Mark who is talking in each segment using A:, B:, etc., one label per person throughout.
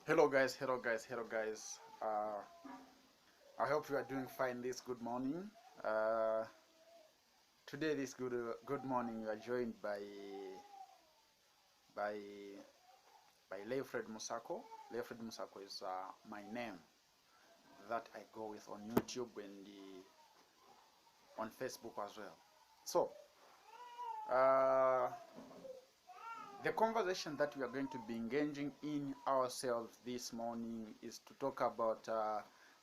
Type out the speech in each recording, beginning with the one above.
A: Hello guys. I hope you are doing fine this good morning. Uh, Today, this good morning, you are joined by by Leifred Musako. Leifred Musako is my name that I go with on YouTube and on Facebook as well. So, uh, the conversation that we are going to be engaging in ourselves this morning is to talk about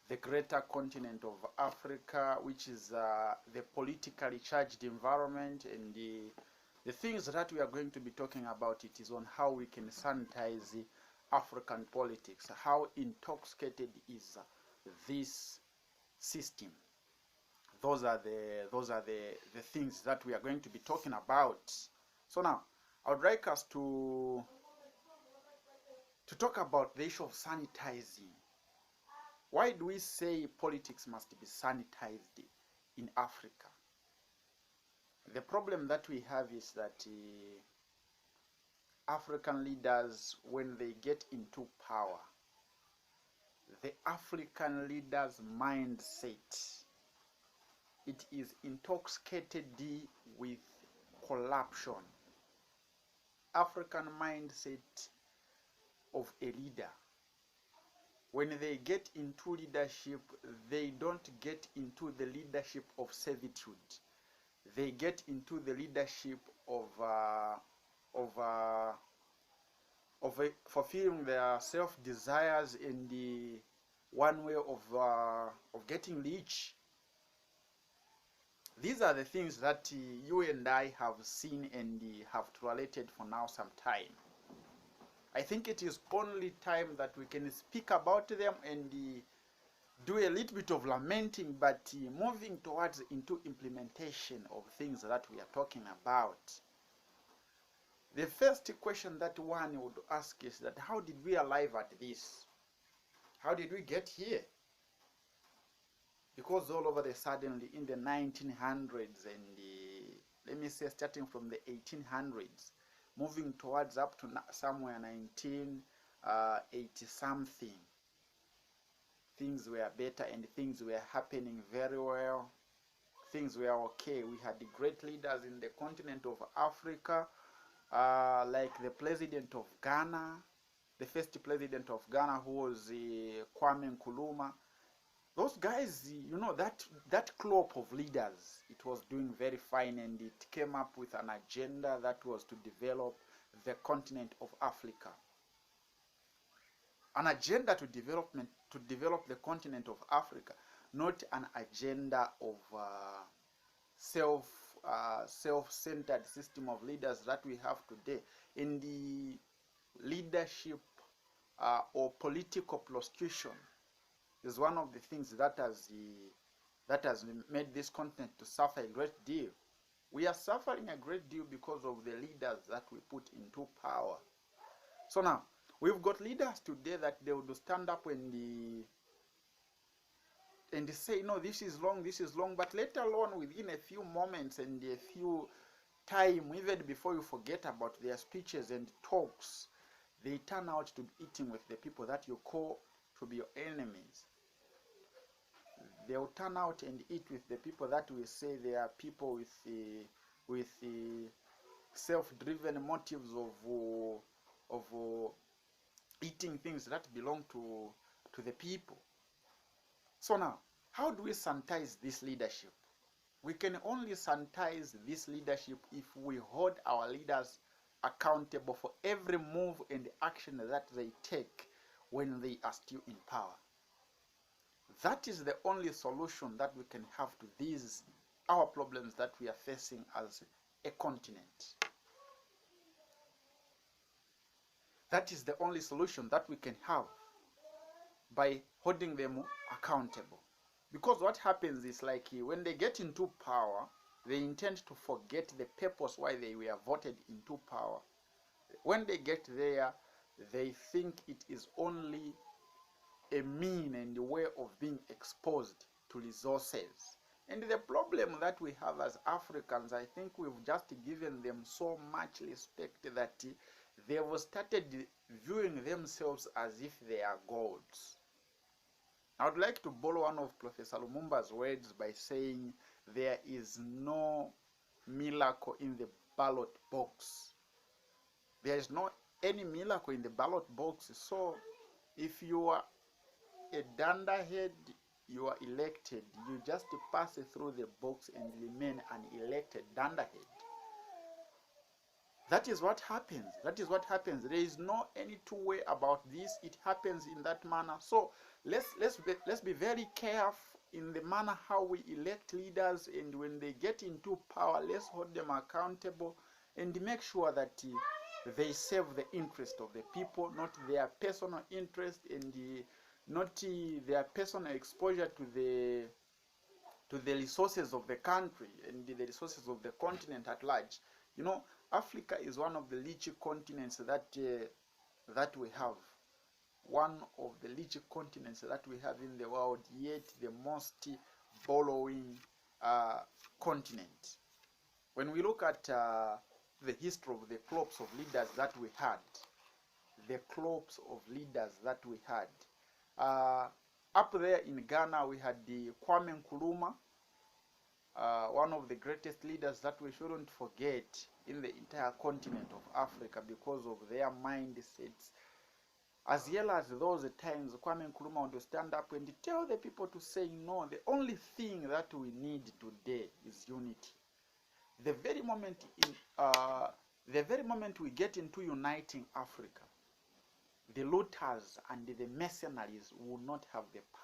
A: the greater continent of Africa, which is the politically charged environment, and the things that we are going to be talking about it is on how we can sanitize African politics, how intoxicated is this system. Those are the things that we are going to be talking about. So now, I would like us to talk about the issue of sanitizing. Why do we say politics must be sanitized in Africa? The problem that we have is that African leaders, when they get into power, the African leaders' mindset, it is intoxicated with corruption. African mindset of a leader, when they get into leadership, they don't get into the leadership of servitude. They get into the leadership of fulfilling their self-desires in the one way of getting rich. These are the things that you and I have seen and have tolerated for now some time. I think it is only time that we can speak about them and do a little bit of lamenting, but moving towards into implementation of things that we are talking about. The first question that one would ask is that how did we arrive at this? How did we get here? Because all over the suddenly in the 1900s and let me say starting from the 1800s, moving towards up to somewhere 1980 something, things were better and things were happening very well. Things were okay. We had the great leaders in the continent of Africa, like the president of Ghana, the first president of Ghana, who was Kwame Nkrumah. Those guys, you know, that crop of leaders, it was doing very fine, and it came up with an agenda that was to develop the continent of Africa. An agenda to develop the continent of Africa, not an agenda of self-centered system of leaders that we have today. In the leadership or political prosecution is one of the things that has made this continent to suffer a great deal. We are suffering a great deal because of the leaders that we put into power. So now, we've got leaders today that they would stand up and say, no, this is long, but later on, within a few moments and a few time, even before you forget about their speeches and talks, they turn out to be eating with the people that you call to be your enemies. They will turn out and eat with the people that we say they are people with self-driven motives of eating things that belong to the people. So now, how do we sanitize this leadership? We can only sanitize this leadership if we hold our leaders accountable for every move and action that they take when they are still in power. That is the only solution that we can have to these our problems that we are facing as a continent. That is the only solution that we can have, by holding them accountable. Because what happens is, like, when they get into power, they intend to forget the purpose why they were voted into power. When they get there, they think it is only a mean and a way of being exposed to resources. And the problem that we have as Africans, I think we've just given them so much respect that They have started viewing themselves as if they are gods. I would like to borrow one of Professor Lumumba's words by saying there is no miracle in the ballot box. There is no any miracle in the ballot box. So if you are a dunderhead, you are elected. You just pass through the box and remain an elected dunderhead. That is what happens. That is what happens. There is no any two way about this. It happens in that manner. So let's be very careful in the manner how we elect leaders, and when they get into power, let's hold them accountable and make sure that they serve the interest of the people, not their personal interest, and not their personal exposure to the resources of the country and the resources of the continent at large. You know, Africa is one of the rich continents that we have. One of the rich continents that we have in the world, yet the most borrowing continent. When we look at the history of the crops of leaders that we had, up there in Ghana, we had the Kwame Nkrumah, one of the greatest leaders that we shouldn't forget in the entire continent of Africa because of their mindsets. As well as those times, Kwame Nkrumah would stand up and tell the people to say, no, the only thing that we need today is unity. The very moment we get into uniting Africa, the looters and the mercenaries will not have the power.